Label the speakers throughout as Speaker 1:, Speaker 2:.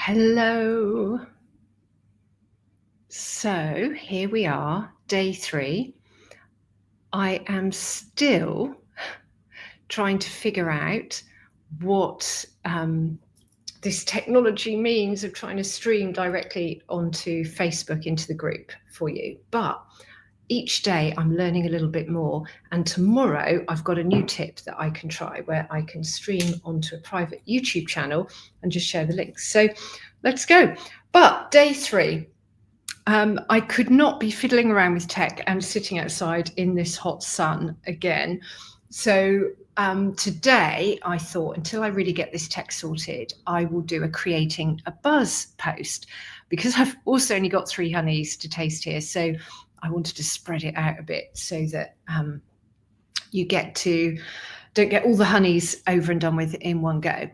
Speaker 1: Hello. So here we are, day 3. I am still trying to figure out what this technology means of trying to stream directly onto Facebook into the group for you. But each day I'm learning a little bit more. And tomorrow I've got a new tip that I can try where I can stream onto a private YouTube channel and just share the links. So let's go. But day 3. I could not be fiddling around with tech and sitting outside in this hot sun again. So today I thought, until I really get this tech sorted, I will do a creating a buzz post, because I've also only got 3 honeys to taste here. So I wanted to spread it out a bit so that you don't get all the honeys over and done with in one go.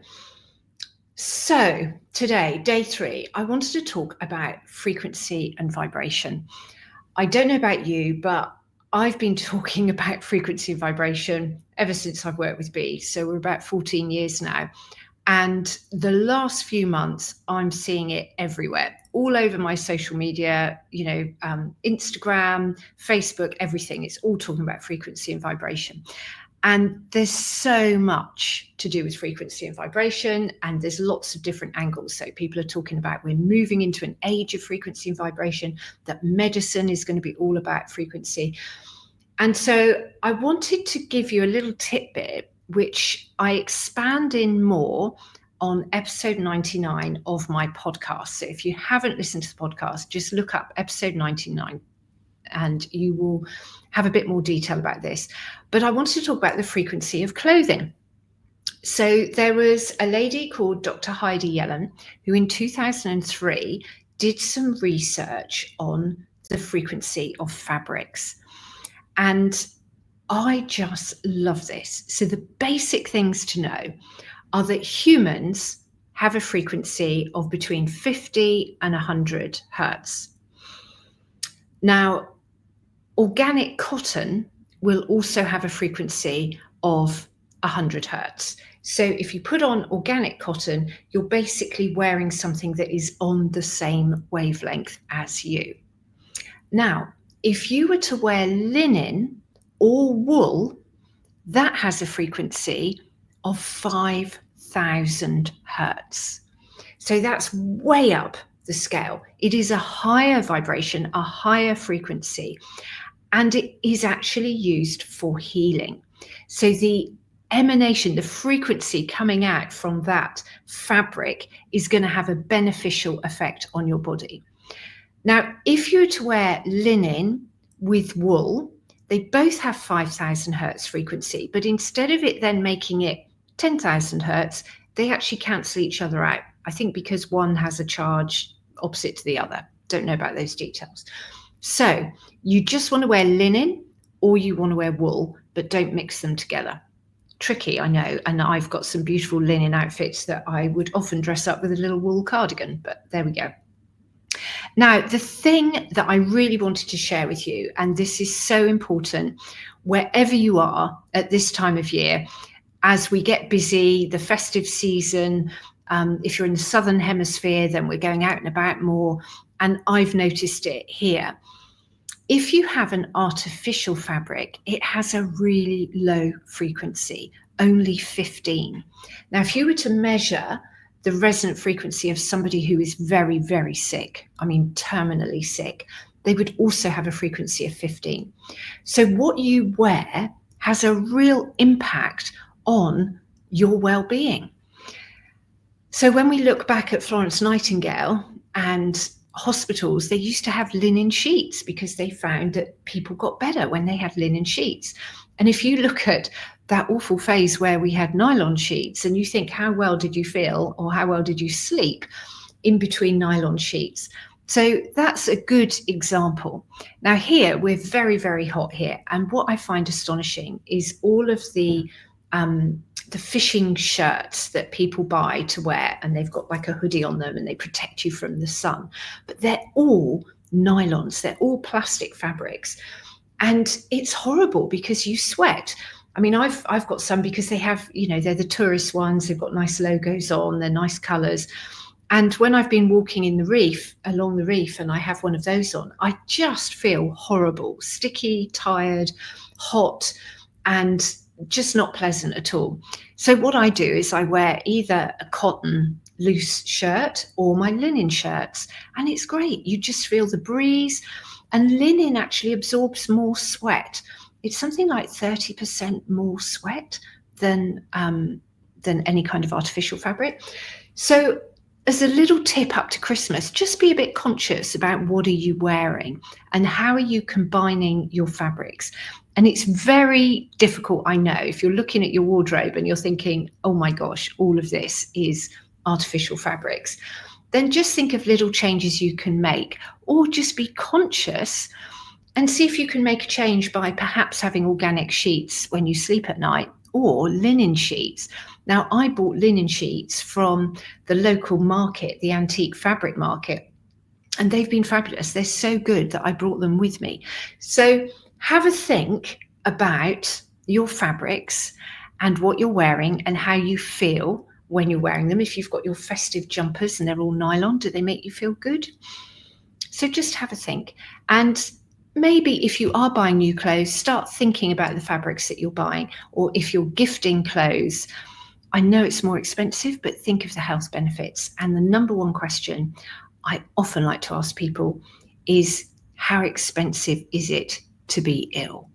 Speaker 1: So today, day 3, I wanted to talk about frequency and vibration. I don't know about you, but I've been talking about frequency and vibration ever since I've worked with bees. So we're about 14 years now. And the last few months, I'm seeing it everywhere, all over my social media, Instagram, Facebook, everything. It's all talking about frequency and vibration. And there's so much to do with frequency and vibration, and there's lots of different angles. So people are talking about we're moving into an age of frequency and vibration, that medicine is going to be all about frequency. And so I wanted to give you a little tidbit, which I expand in more on episode 99 of my podcast. So if you haven't listened to the podcast, just look up episode 99 and you will have a bit more detail about this. But I wanted to talk about the frequency of clothing. So there was a lady called Dr. Heidi Yellen who in 2003 did some research on the frequency of fabrics. And I just love this. So the basic things to know are that humans have a frequency of between 50 and 100 hertz. Now, organic cotton will also have a frequency of 100 hertz. So if you put on organic cotton, you're basically wearing something that is on the same wavelength as you. Now, if you were to wear linen or wool, that has a frequency of 5,000 hertz. So that's way up the scale. It is a higher vibration, a higher frequency, and it is actually used for healing. So the emanation, the frequency coming out from that fabric is going to have a beneficial effect on your body. Now, if you were to wear linen with wool, they both have 5,000 hertz frequency, but instead of it then making it 10,000 hertz, they actually cancel each other out. I think because one has a charge opposite to the other. Don't know about those details. So you just want to wear linen or you want to wear wool, but don't mix them together. Tricky, I know. And I've got some beautiful linen outfits that I would often dress up with a little wool cardigan, but there we go. Now, the thing that I really wanted to share with you, and this is so important wherever you are at this time of year, as we get busy, the festive season, if you're in the Southern Hemisphere, then we're going out and about more. And I've noticed it here. If you have an artificial fabric, it has a really low frequency, only 15. Now, if you were to measure the resonant frequency of somebody who is very, very sick, I mean, terminally sick, they would also have a frequency of 15. So what you wear has a real impact on your well-being. So when we look back at Florence Nightingale and hospitals, they used to have linen sheets because they found that people got better when they had linen sheets. And if you look at that awful phase where we had nylon sheets and you think, how well did you feel or how well did you sleep in between nylon sheets? So that's a good example. Now here, we're very, very hot here. And what I find astonishing is all of the fishing shirts that people buy to wear, and they've got like a hoodie on them and they protect you from the sun, but they're all nylons, they're all plastic fabrics. And it's horrible because you sweat. I mean, I've got some because they have, they're the tourist ones, they've got nice logos on, they're nice colors. And when I've been walking in the reef, along the reef, and I have one of those on, I just feel horrible, sticky, tired, hot, and just not pleasant at all. So what I do is I wear either a cotton loose shirt or my linen shirts, and it's great. You just feel the breeze, and linen actually absorbs more sweat. It's something like 30% more sweat than any kind of artificial fabric. So as a little tip up to Christmas, just be a bit conscious about what are you wearing and how are you combining your fabrics. And it's very difficult, I know, if you're looking at your wardrobe and you're thinking, oh my gosh, all of this is artificial fabrics, then just think of little changes you can make, or just be conscious and see if you can make a change by perhaps having organic sheets when you sleep at night, or linen sheets. Now, I bought linen sheets from the local market, the antique fabric market, and they've been fabulous. They're so good that I brought them with me. So have a think about your fabrics and what you're wearing and how you feel when you're wearing them. If you've got your festive jumpers and they're all nylon, do they make you feel good? So just have a think. And maybe if you are buying new clothes, start thinking about the fabrics that you're buying. Or if you're gifting clothes, I know it's more expensive, but think of the health benefits. And the number one question I often like to ask people is, how expensive is it to be ill?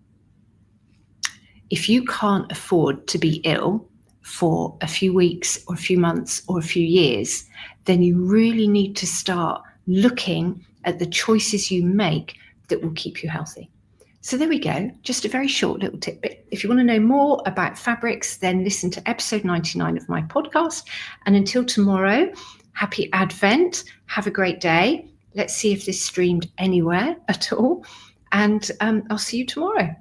Speaker 1: If you can't afford to be ill for a few weeks or a few months or a few years, then you really need to start looking at the choices you make that will keep you healthy. So there we go, just a very short little tidbit. If you want to know more about fabrics, then listen to episode 99 of my podcast. And until tomorrow, happy Advent, have a great day. Let's see if this streamed anywhere at all. And I'll see you tomorrow.